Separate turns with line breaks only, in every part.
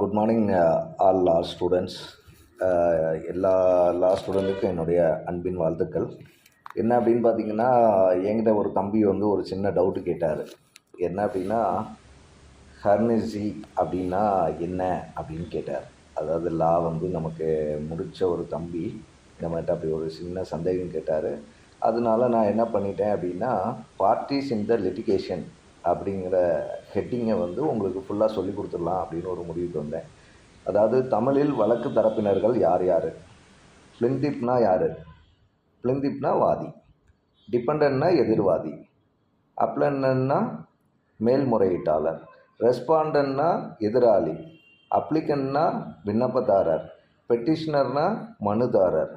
Good morning all லா students. எல்லா லா ஸ்டூடெண்ட்டுக்கும் என்னுடைய அன்பின் வாழ்த்துக்கள். என்ன அப்படின்னு பார்த்தீங்கன்னா, என்கிட்ட ஒரு தம்பி வந்து ஒரு சின்ன டவுட்டு கேட்டார். என்ன அப்படின்னா, ஹர்னிசி அப்படின்னா என்ன அப்படின்னு கேட்டார். அதாவது லா வந்து நமக்கு முடித்த ஒரு தம்பி இந்த மாதிரி அப்படி ஒரு சின்ன சந்தேகம் கேட்டார். அதனால நான் என்ன பண்ணிட்டேன் அப்படின்னா, பார்ட்டிஸ் இன் த லிட்டிகேஷன் அப்படிங்கிற ஹெட்டிங்கை வந்து உங்களுக்கு ஃபுல்லாக சொல்லி கொடுத்துடலாம் அப்படின்னு ஒரு முடிவுக்கு வந்தேன். அதாவது தமிழில் வழக்கு தரப்பினர்கள் யார் யார்? பிளின்டிப்னா யார்? பிளின்டிப்னா வாதி, டிபெண்டன்னா எதிர்வாதி, அப்ளன்னா மேல்முறையீட்டாளர், ரெஸ்பாண்டன்னா எதிராளி, அப்ளிகன்னா விண்ணப்பதாரர், பெட்டிஷனர்னா மனுதாரர்,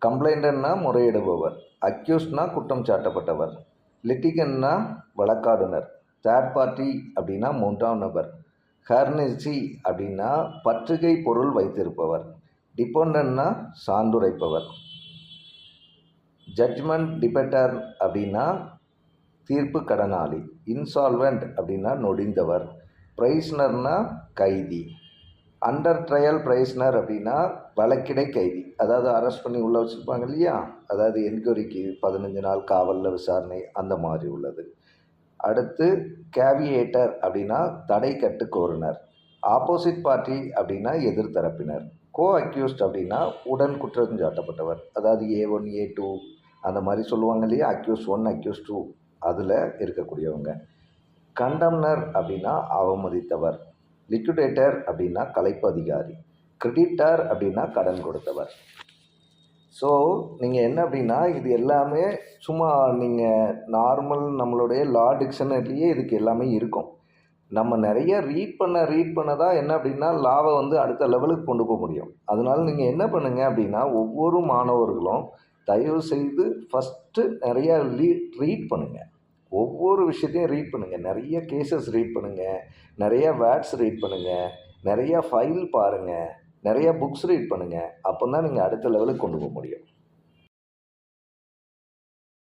கம்ப்ளைண்டன்னா முறையிடுபவர், அக்யூஸ்ட்னா குற்றம் சாட்டப்பட்டவர், லிட்டிகன்னா வழக்காடுனர், தேர்ட் பார்ட்டி அப்படின்னா மூன்றாம் நபர், ஹர்னிசி அப்படின்னா பற்றுகை பொருள் வைத்திருப்பவர், டிபெண்டன்னா சான்றுரைப்பவர், ஜட்ஜ்மெண்ட் டிபெட்டர் அப்படின்னா தீர்ப்பு கடனாளி, இன்சால்வெண்ட் அப்படின்னா நொடிந்தவர், பிரைஸ்னர்னா கைதி, அண்டர் ட்ரையல் பிரைஸ்னர் அப்படின்னா வழக்கிடை கைதி, அதாவது அரெஸ்ட் பண்ணி உள்ளே வச்சுருப்பாங்க இல்லையா, அதாவது என்கொயரிக்கு 15 நாள் காவலில் விசாரணை அந்த மாதிரி உள்ளது. அடுத்து கேவியேட்டர் அப்படின்னா தடை கட்டு கோருனர், ஆப்போசிட் பார்ட்டி அப்படின்னா எதிர்த்தரப்பினர், கோ அக்யூஸ்ட் அப்படின்னா உடன் குற்றம் சாட்டப்பட்டவர், அதாவது A1 A2 அந்த மாதிரி சொல்லுவாங்க இல்லையா, அக்யூஸ் 1 அக்யூஸ் 2 அதில் இருக்கக்கூடியவங்க, கண்டம்னர் அப்படின்னா அவமதித்தவர், லிக்விடேட்டர் அப்படின்னா கலைப்பு அதிகாரி, கிரெடிட்டார் அப்படின்னா கடன் கொடுத்தவர். ஸோ நீங்கள் என்ன அப்படின்னா இது எல்லாமே சும்மா நீங்கள் நார்மல் நம்மளுடைய லா டிக்ஷனரிலேயே இதுக்கு எல்லாமே இருக்கும். நம்ம நிறைய ரீட் பண்ண தான் என்ன அப்படின்னா லாவை வந்து அடுத்த லெவலுக்கு கொண்டு போக முடியும். அதனால நீங்கள் என்ன பண்ணுங்கள் அப்படின்னா ஒவ்வொரு மாணவர்களும் தயவு செய்து ஃபஸ்ட்டு நிறையா ரீட் பண்ணுங்கள். ஒவ்வொரு விஷயத்தையும் ரீட் பண்ணுங்கள், நிறைய கேசஸ் ரீட் பண்ணுங்கள், நிறைய வேர்ட்ஸ் ரீட் பண்ணுங்கள், நிறைய ஃபைல் பாருங்கள், நிறைய புக்ஸ் ரீட் பண்ணுங்கள். அப்போ தான் நீங்கள் அடுத்த லெவலுக்கு கொண்டு போக முடியும்.